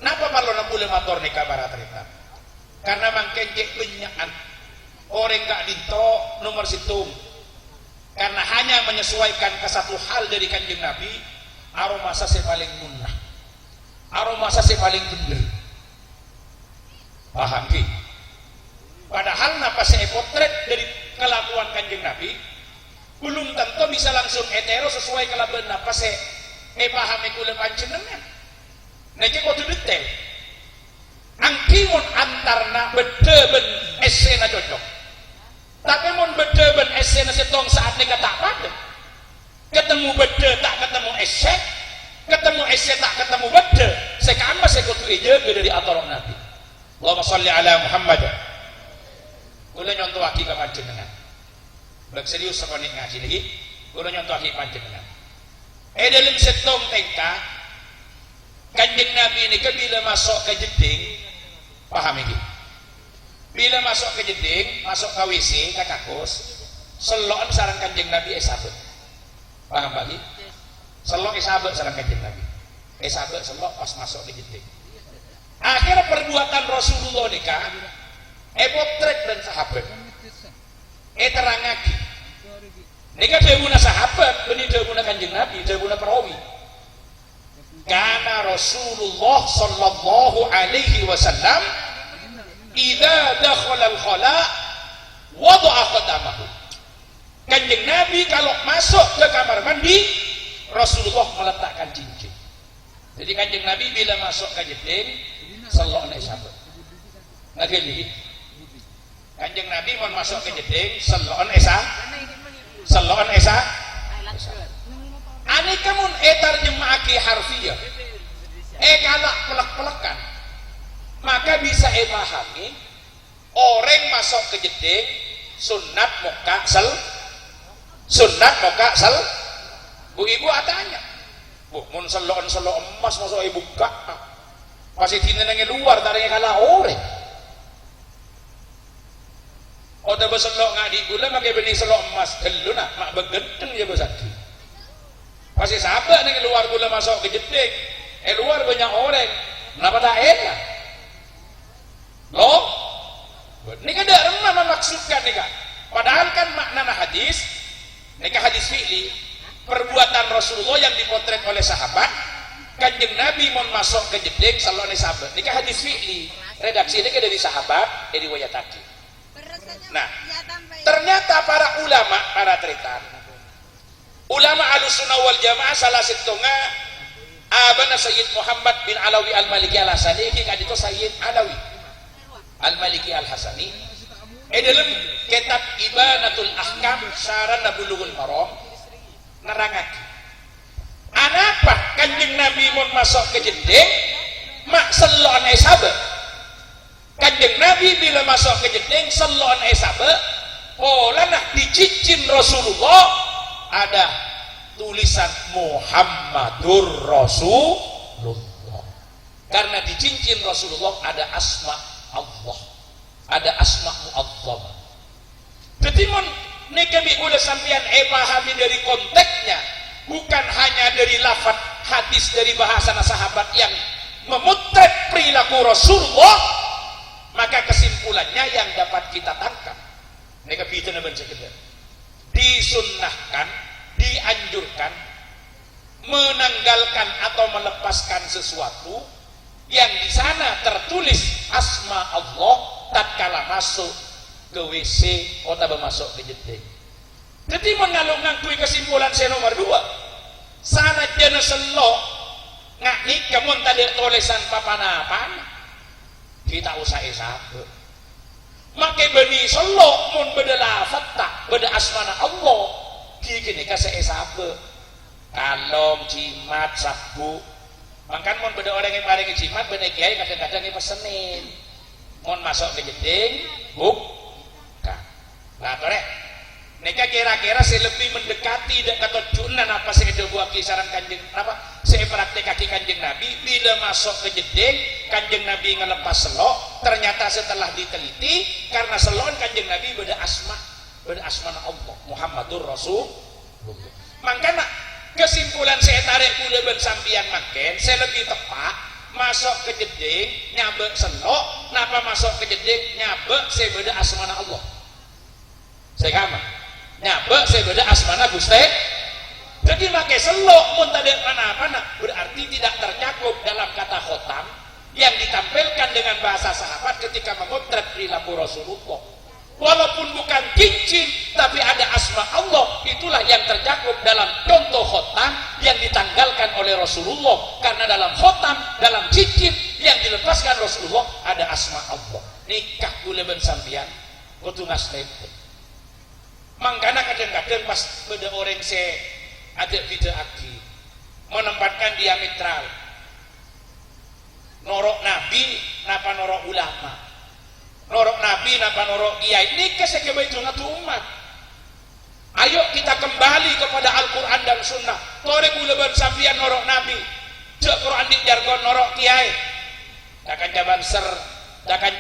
Napa parlona kula matur nika para cerita? Karena mangkencek benyakan orang gak dintok nomor situng. Karena hanya menyesuaikan ke satu hal dari kanjeng Nabi, aroma sase paling munah. Aroma sase paling bener. Paham ki? Padahal napa saya potret dari kelakuan kanjeng Nabi belum tentu bisa langsung hetero sesuai kelakuan napa saya pahami kula panjenengan. Niki kudu detail. Angkimun antarna beda ben esena cocok. Tapi mun beda ben esena setong saat nika tak pada. Ketemu beda tak ketemu esek, ketemu esek tak ketemu beda. Sekamba saya kudu ejaga dari atorong Nabi. Allahumma sholli ala Muhammad. Kula nyontohake ka panjenengan. Lek serius sakone ngaji niki, kula nyontohake panjenengan. Dalam setong tengka kanjeng Nabi ini bila masuk ke jeding, paham ini? Bila masuk ke jeding, masuk ke WC, ke kakus, selok sarang kanjeng Nabi esabet. Paham bagi? Selok esabet sarang kanjeng Nabi. Esabet selok pas masuk ke jeding. Akhirnya perbuatan Rasulullah nikah, potret dan sahabat. Terangaki. Nikah dawuhna sahabat, benih dawuhna kanjeng Nabi, dawuhna perawi. Karena Rasulullah sallallahu alaihi wasallam idza dakhala al-khala wada'a qadamahu. Kanjeng Nabi kalau masuk ke kamar mandi Rasulullah meletakkan cincin. Jadi kanjeng Nabi bila masuk ke jeding sallallahu alaihi wasallam. Ngageli. Kanjeng Nabi mau masuk ke jeding sallallahu alaihi wasallam. Ani kamun terjemahake harfiah kalak pelek-pelekan maka bisa pahami orang masuk ke jeding sunat muka sel bu ibu atanya bu mun selok emas masuk ibu buka pasti dinenenge luar tarenge kalah orang oda beselok ngadi gula make bening selok emas deluna mak begedeng ya besaki pasti sahabat nih luar gula masuk ke jeding luar banyak orang kenapa tak enak loh ini kan ada remah memaksudkan nih kak padahal kan makna hadis ini kan hadis fi'li perbuatan Rasulullah yang dipotret oleh sahabat kanjeng Nabi mau masuk ke jeding sallallahu alaihi sahabat ini kan hadis fi'li redaksi ini kan dari sahabat dari wayataki nah ternyata para ulama para teritan ulama Ahlussunnah wal Jamaah salah satunya abana Sayyid Muhammad bin Alawi Al-Maliki Al-Hasani iki kadito Sayyid Alawi Al-Maliki Al-Hasani dalam kitab Ibanatul Ahkam Syarah Bulughul Maram nerangake anapa kanjeng Nabi mun masuk ke jeding mak sallallahu alaihi sahabat kanjeng Nabi bila masuk ke jeding sallallahu alaihi sahabat oleh dicicin Rasulullah ada tulisan Muhammadur Rasulullah karena di cincin Rasulullah ada asma Allah ada asma mu'azzam jadi mun nika udah sampean pahami dari konteksnya bukan hanya dari lafaz hadis dari bahasa sahabat yang memotret perilaku Rasulullah maka kesimpulannya yang dapat kita tangkap nika bituna ben sekedar disunnahkan dianjurkan menanggalkan atau melepaskan sesuatu yang di sana tertulis asma Allah tatkala masuk ke WC atau masuk ke jeding. Jadi mengalung ngakui kesimpulan saya nomor 2. Sana jana selok ngakni kamu tadi tulisan papan-papan kita usah esabe. Makai beni selok mun beda lafaz tak beda asmana Allah kini kasih esabe. Kalong, jimat, sabu. Makan mon beda orang yang paling jimat beda kiai kadang-kadang ini pesenin. Mon masuk ke jeding, buka. Nah, tore. Neka kira-kira saya lebih mendekati dan kata junan apa saya ada buat kisaran kanjeng apa saya praktek kaki kanjeng Nabi bila masuk ke jeding kanjeng Nabi ngelepas selok ternyata setelah diteliti karena selon kanjeng Nabi beda asma Allah Muhammadur Rasul. Makanya kesimpulan saya tarik kula ben sampian makin saya lebih tepat masuk ke jeding nyabek selok napa masuk ke jeding nyabek saya beda asmana Allah saya kama nyabek saya beda asmana Gusti jadi pakai selok mun tadi mana-mana berarti tidak tercakup dalam kata khotam yang ditampilkan dengan bahasa sahabat ketika memotret perilaku Rasulullah walaupun bukan cincin tapi ada asma Allah itulah yang tercakup dalam contoh khotam yang ditanggalkan oleh Rasulullah karena dalam khotam dalam cincin yang dilepaskan Rasulullah ada asma Allah nikah kula ben sampean kudu ngasnete mangkana kadang-kadang pas beda orang saya ada beda lagi menempatkan diametral norok nabi napa norok ulama norok nabi napa norok kiai ini kesek itu umat. Ayo kita kembali kepada Al-Quran dan Sunnah. Tore kula ben sampeyan norok nabi cek Quran di jargon norok kiai dakan Banser dakan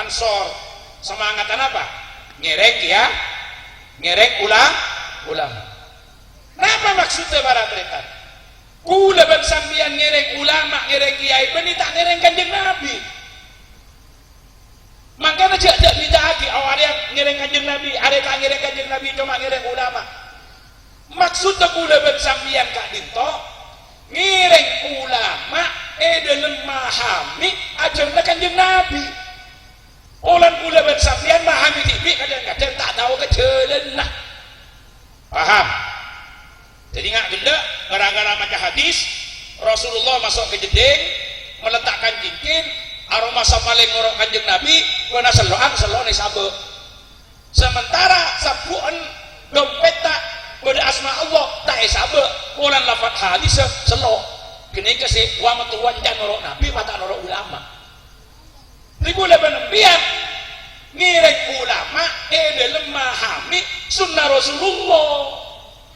Ansor semangatan apa ngerek ya ngerek ulama. Napa maksudnya para tretan kula ben sampeyan ngerek ulama ngerek kiai ben tak ngerek kanjeng Nabi. Makanya jak bida lagi awalnya ngereng kanjeng Nabi ada tak ngereng kanjeng Nabi cuma ngereng ulama maksudnya kula ben sampeyan Kak Dinto ngereng ulama dalam memahami ajaran kanjeng Nabi ulan kula ben sampeyan memahami tibi kadang-kadang tak tahu kejalan lah paham jadi nggak gede gara-gara macam hadis Rasulullah masuk ke jeding meletakkan cincin aroma samaling ngorok kanjeng Nabi kena seloan selone sabe sementara sabuan dompet tak pada asma Allah tak sabe ulan lafaz hadis selo kini kasih wa matuan jan ngorok Nabi mata ngorok ulama ribu leban biar ngirek ulama dalam memahami sunnah Rasulullah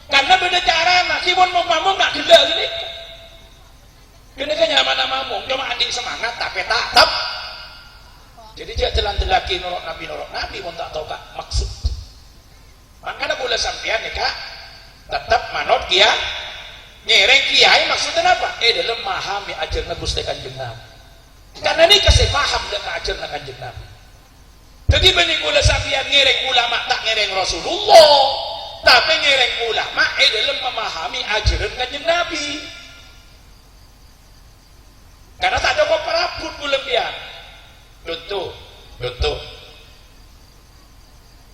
karena beda cara nak kibon mau ngomong nak gila gini kini kan nyaman ngomong cuma adik semangat tapi tak jadi dia telan-telaki norok nabi pun tak tahu kak maksud makanya boleh sampean ya kak tetap manot kia nyereng kiai maksudnya apa dalam memahami ajaran Gusti Kanjeng Nabi karena ini kasih paham dengan ajaran Kanjeng Nabi jadi benih boleh sampean nyereng ulama tak nyereng Rasulullah tapi nyereng ulama dalam memahami ajaran Kanjeng Nabi karena tak ada perabot belum dia contoh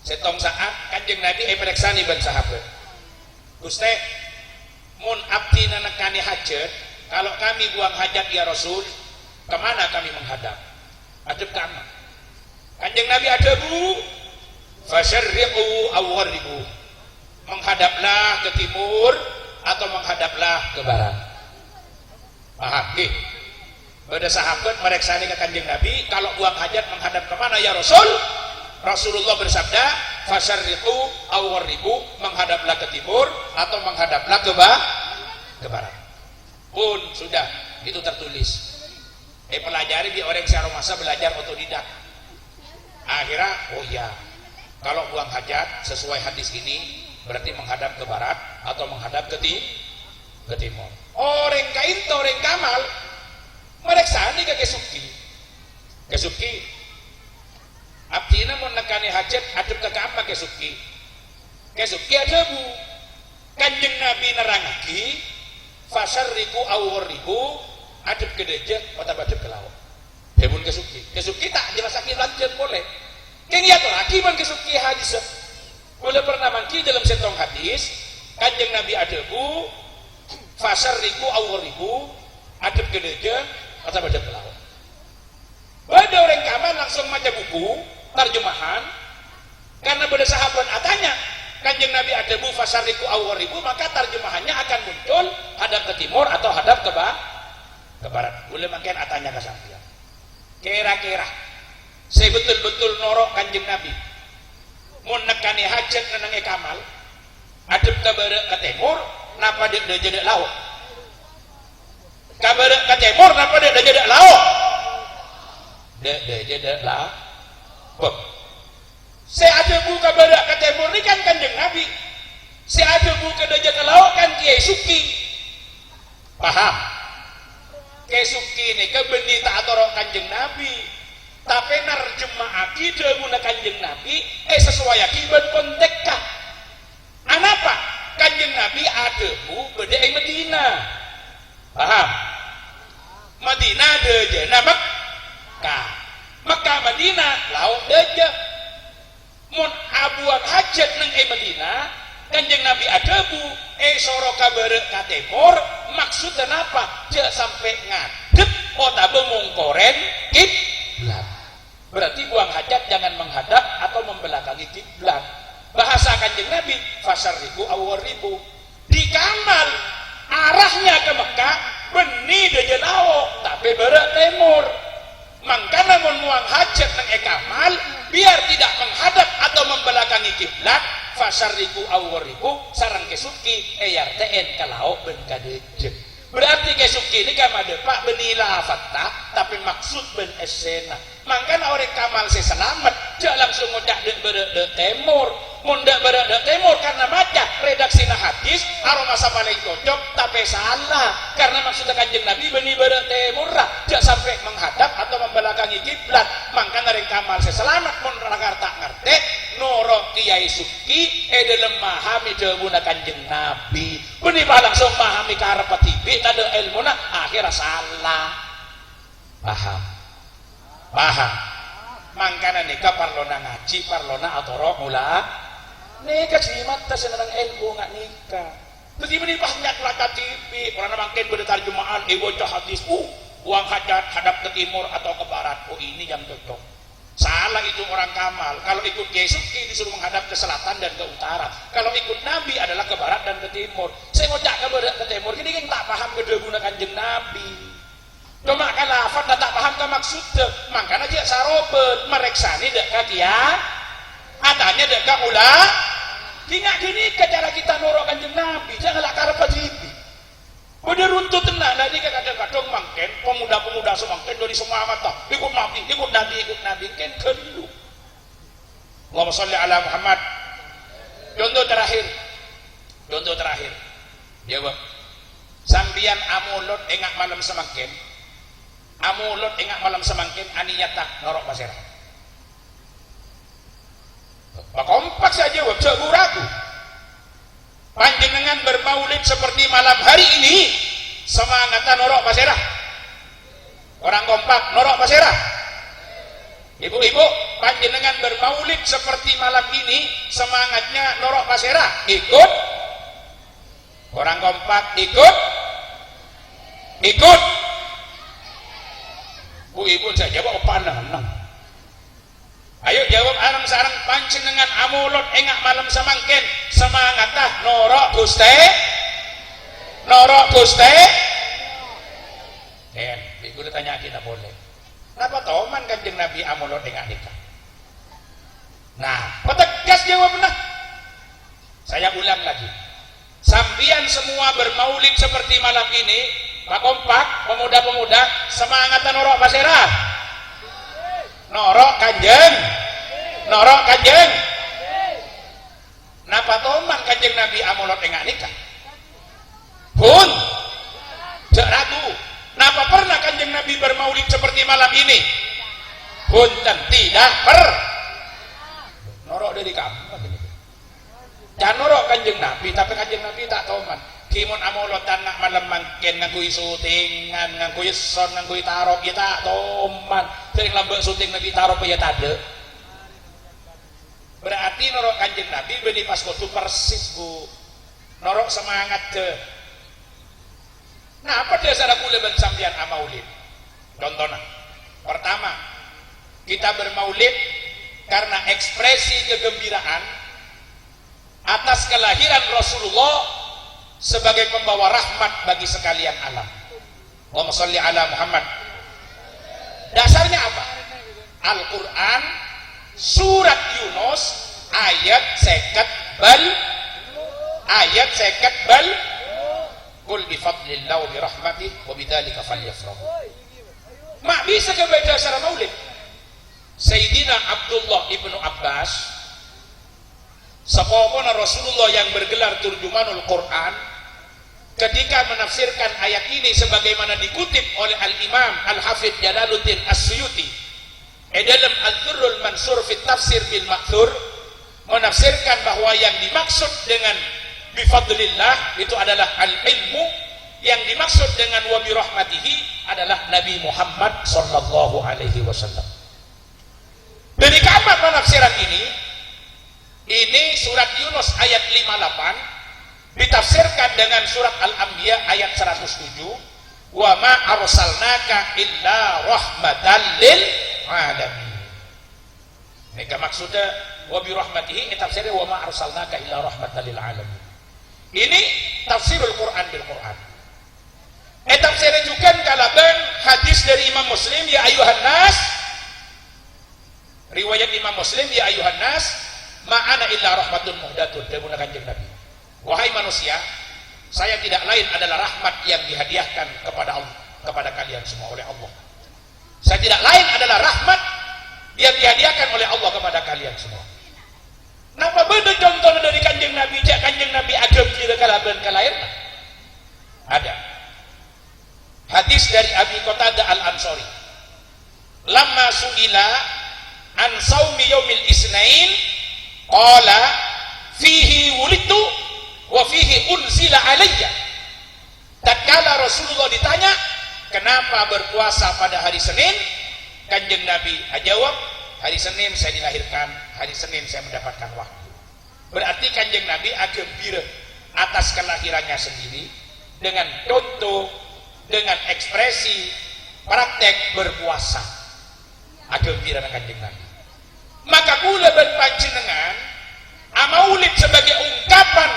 setong saat kanjeng Nabi pereksani ban sahabat Gusti mun abdi nanekani hajat kalau kami buang hajat ya Rasul kemana kami menghadap adep kama kanjeng Nabi ada bu fasyarriqu awwaribu menghadaplah ke timur atau menghadaplah ke barat paham pada sahabat mereksani ke kanjeng Nabi kalau buang hajat menghadap kemana ya Rasul Rasulullah bersabda fasyarriqu awwaribu menghadaplah ke timur atau menghadaplah ke barat pun sudah itu tertulis pelajari di orang secara masa belajar otodidak akhirnya oh ya kalau buang hajat sesuai hadis ini berarti menghadap ke barat atau menghadap ke timur orang kain orang kamal mereka ini ke kesuki abdina mau nekani hajat adep ke apa kesuki ada bu Kanjeng Nabi nerangaki fasarriku awwariku adep gedeje kota badep ke laut. Hemun kesuki tak jelasake lanjut boleh. Keng ya to laki man kesuki hadis. Boleh pernah mangki dalam setong hadis Kanjeng Nabi adebu fasarriku awwariku adep gedeje kota badep ke laut. Ada orang kamar langsung maca buku terjemahan karena pada sahabat atanya Kanjeng Nabi adebu fasariku awwaribu, maka terjemahannya akan muncul hadap ke timur atau hadap ke barat. Boleh makin atanya ke sampean. Kira-kira saya betul-betul norok Kanjeng Nabi mun nekani hajat nenenge kamal adep ke barat ke timur napa dia jadi laut. Ke barat ke timur napa dia jadi laut. Dia jadi laut. Saya ada buka badak ke timur ini kan Kanjeng Nabi. Saya ada buka dajah ke laut kan Kiai Suki. Paham? Kiai Suki ini kebenih tak atorok Kanjeng Nabi. Tapi narjemaaki dahulu Kanjeng Nabi sesuai akibat konteknya. Anapa? Kanjeng Nabi ada bu beda Medina. Paham? Medina dajah nama Mekah Medina laut dajah. Mun abuan hajat neng Medina Kanjeng Nabi adabu soro ka barat ka timur maksudnya apa? Dia sampai ngadep kota bemungkoren kiblat. Berarti buang hajat jangan menghadap atau membelakangi kiblat. Bahasa Kanjeng Nabi fasariku awwaribu di kamal arahnya ke Mekah benih deje laut tapi barat timur. Mangkana mun muang hajat nang kamal biar tidak menghadap atau membelakangi kiblat fasariku awwariku sarang kesuki yarten kalau ben kadeje. Berarti kesuki ini kan ada pak benila fatta tapi maksud ben esena. Mangkana orang kamal saya selamat jangan langsung ngodak dek berada timur mundak berada timur karena baca redaksi hadis aroma sama lain cocok tapi salah karena maksudnya Kanjeng Nabi beni berada timur lah jangan sampai menghadap atau membelakangi kiblat. Mangkana orang kamal saya selamat mun tak ngerti norok Kiai Suki dalam memahami dahulu Kanjeng Nabi beni langsung memahami ke arah petibi ada ilmu akhirnya salah. Paham mangkana nikah parlona ngaji parlona atoro mula nikah jimat tas senang ilmu nggak nikah jadi menipah nyak laka TV orang makin bertarjumaan bocah hadis uang hajat hadap ke timur atau ke barat ini yang cocok. Salah itu orang kamal. Kalau ikut Kiai Suki disuruh menghadap ke selatan dan ke utara. Kalau ikut Nabi adalah ke barat dan ke timur. Saya ngojak ke barat ke timur ini kan tak paham kedua Kanjeng Nabi. Cuma kalau lafaz tak paham ke maksudnya, makanya dia saroben mereksani dek kakia, adanya dek ulah. Tinggal gini ke cara kita norok Kanjeng Nabi, janganlah karep jibi. Udah runtut tenang, tadi kadang-kadang mangken pemuda-pemuda semangken dari semua mata ikut Nabi kan kelu. Allahumma sholli ala Muhammad. Contoh terakhir. Jawab. Sambian amulot engak malam semangken. Amulot ingat malam semangkin aniyata norok pasirah. Kompak saja wab jago ragu. Panjenengan bermaulid seperti malam hari ini semangatan norok pasirah. Orang kompak norok pasirah. Ibu-ibu panjenengan bermaulid seperti malam ini semangatnya norok pasirah. Ikut. Orang kompak ikut. Bu-ibu saya jawab panang. Ayo jawab arang sarang panjenengan amulot engak malam semangkin semangatah norok Guste. Ibu ditanya kita boleh. Kenapa toman Kanjeng Nabi amulot engak nikah? Nah, petegas jawab nah. Saya ulang lagi. Sampian semua bermaulid seperti malam ini. Pak kompak, pemuda-pemuda semangatan norok pasirah. Norok kanjeng. Napa toman Kanjeng Nabi amulot engak nikah? Pun jak ragu. Napa pernah Kanjeng Nabi bermaulid seperti malam ini? Punten tidak norok dari kamu. Jangan norok kanjeng Nabi, tapi kanjeng Nabi tak toman. Kimun amolotan nak malam mangken ngangkui syutingan, ngangkui son, ngangkui tarok, ya tak toman. Sering lambek syuting Nabi tarok ya tade. Berarti norok kanjeng Nabi beni pas waktu persis bu. Norok semangat ke. Nah apa dasar aku leban sampian amaulid? Contohnya, pertama kita bermaulid karena ekspresi kegembiraan atas kelahiran Rasulullah sebagai pembawa rahmat bagi sekalian alam. Allahumma sholli ala Muhammad. Dasarnya apa? Al-Quran surat Yunus ayat 50 bal ayat 50 bal qul bi fadlillah wa bi rahmatih wa bidzalika falyafrahu. Mak bisa kebaca secara maulid. Sayyidina Abdullah ibnu Abbas sepopona Rasulullah yang bergelar turjumanul Quran ketika menafsirkan ayat ini sebagaimana dikutip oleh Al-Imam Al-Hafidh Jalaluddin As-Suyuti dalam Al-Durrul Mansur fi Tafsir bil Ma'thur menafsirkan bahwa yang dimaksud dengan bifadlillah itu adalah al-ilmu, yang dimaksud dengan wa bi rahmatihi adalah Nabi Muhammad sallallahu alaihi wasallam. Dari kamar penafsiran ini surat Yunus ayat 58 ditafsirkan dengan surat Al-Anbiya ayat 107, wa ma arsalnaka illa rahmatan lil alamin. Nika maksudnya wa bi rahmatihi tafsirnya wa ma arsalnaka illa rahmatan lil alamin. Ini tafsirul Quran bil Quran. Tafsirnya juga kalaban hadis dari Imam Muslim, ya ayuhan nas, riwayat Imam Muslim, ya ayuhan nas ma'ana illa rahmatun muhdatun, dia menggunakan kanjeng Nabi. Wahai manusia, saya tidak lain adalah rahmat yang dihadiahkan kepada Allah, kepada kalian semua oleh Allah. Saya tidak lain adalah rahmat yang dihadiahkan oleh Allah kepada kalian semua. Napa beda contoh dari kanjeng Nabi? Jak kanjeng Nabi agam kira kalaban kalairna. Ada hadis dari Abi Qatadah Al-Ansari, lamma su'ila an saumi yaumil isnain qala fihi wulidtu wa fihi unzila alayya. Tatkala Rasulullah ditanya kenapa berpuasa pada hari Senin, kanjeng Nabi jawab, hari Senin saya dilahirkan, hari Senin saya mendapatkan wahyu. Berarti kanjeng Nabi gembira atas kelahirannya sendiri dengan contoh, dengan ekspresi praktek berpuasa. Gembira kanjeng Nabi. Maka kula ben panjenengan amaulid sebagai ungkapan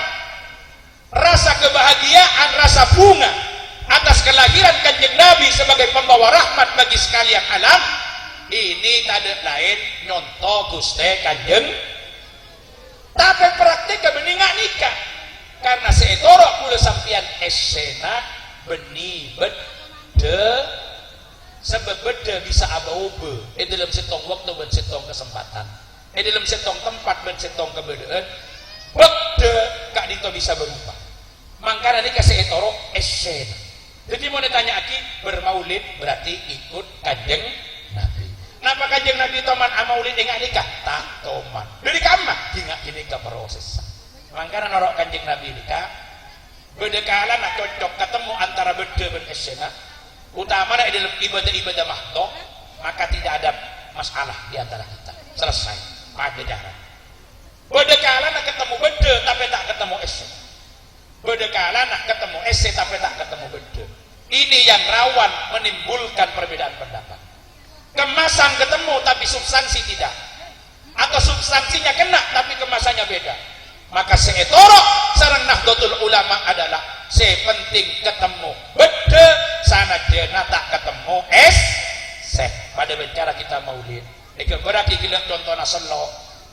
rasa kebahagiaan, rasa bunga atas kelahiran kanjeng Nabi sebagai pembawa rahmat bagi sekalian alam. Ini tidak lain nyontoh Gusti kanjeng, tapi praktek kebeningan nikah karena seetorok kula sampian esena benih bede sebab beda bisa aba-ube dalam setong waktu dan setong kesempatan, dalam setong tempat dan setong kebedaan beda kak dito bisa berubah. Mangkana ini kasih etoro esena. Jadi mau ditanya aki bermaulid berarti ikut kanjeng Nabi. Napa kanjeng Nabi toman amaulid ingat nikah tak toman dari kamar ingat ini ke proses. Mangkana norok kanjeng Nabi nikah beda kala nak cocok ketemu antara beda dan esena. Utamanya dalam ibadah-ibadah mahdoh, maka tidak ada masalah di antara kita. Selesai, pada jalan. Beda kala nak ketemu beda tapi tak ketemu ese. Beda kala nak ketemu ese tapi tak ketemu beda. Ini yang rawan menimbulkan perbedaan pendapat. Kemasan ketemu tapi substansi tidak, atau substansinya kena tapi kemasannya beda. Maka seetorok sarang Nahdlatul Ulama adalah sepenting ketemu beda sana jena tak ketemu pada bicara kita maulid. Ikut berarti kita contoh nasallo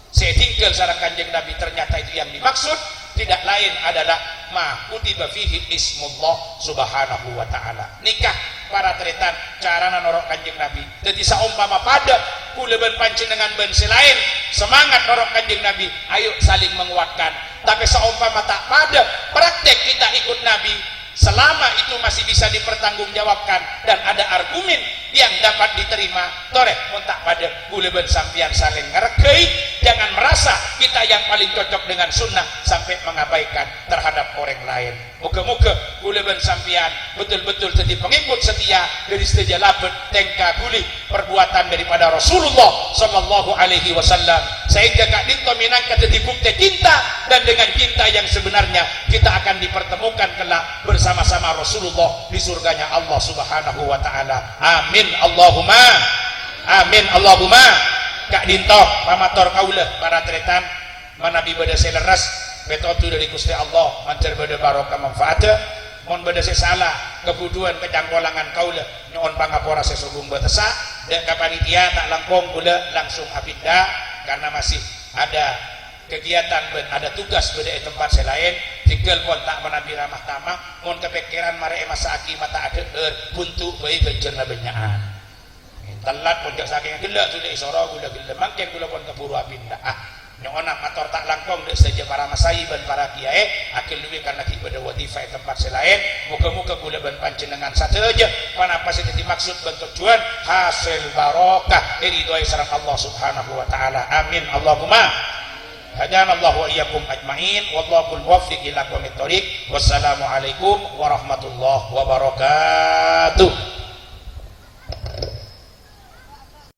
saya tinggal sarang kanjeng Nabi, ternyata itu yang dimaksud tidak lain adalah ma kutiba fihi ismullah subhanahu wa ta'ala. Nikah para tretan cara norok kanjeng Nabi. Jadi saumpama pada kuleban pancing dengan bensi lain semangat norok kanjeng Nabi, ayo saling menguatkan. Tapi saumpama tak pada praktek kita ikut Nabi, selama itu masih bisa dipertanggungjawabkan dan ada argumen yang dapat diterima toreh muntak pada kuleban sampian saling ngergei. Jangan merasa kita yang paling cocok dengan sunnah sampai mengabaikan terhadap orang lain. Moga-moga kuleban sampian betul-betul jadi pengikut setia dari setia labet tengka guli perbuatan daripada Rasulullah sallallahu alaihi wasallam, sehingga Kak Dinto minangka jadi bukti cinta, dan dengan cinta yang sebenarnya kita akan dipertemukan kelak bersama-sama Rasulullah di surganya Allah subhanahu wa ta'ala. Amin Allahumma amin Allahumma. Kak Dinto pamator kaula para tretan manabi bada seleras betotu dari Gusti Allah mancar bada barokah manfaatnya. Mohon bada salah kebuduan kecangkolangan kaula nyon pangapora sesubung betesa dan kapanitia tak langkong gula langsung abinda karena masih ada kegiatan ada tugas beda tempat selain tinggal pun tak menabi ramah tamah mohon kepikiran mare masa aki mata ada buntu bayi gencerna benyaan telat pun jak saking gelak sudah isoro gula gila mangken gula pun keburu abinda nyona motor tak langkong dek saja para masai dan para kiai akil lebih karena ibadah wadifah tempat selain muka-muka gula ban panjenengan saja panapa sih dimaksud ban tujuan hasil barokah ridho sareng Allah subhanahu wa ta'ala. Amin Allahumma hadana Allah wa iyyakum ajmain wallahul muwaffiq ila aqwamit thoriq. Wassalamualaikum warahmatullahi wabarakatuh.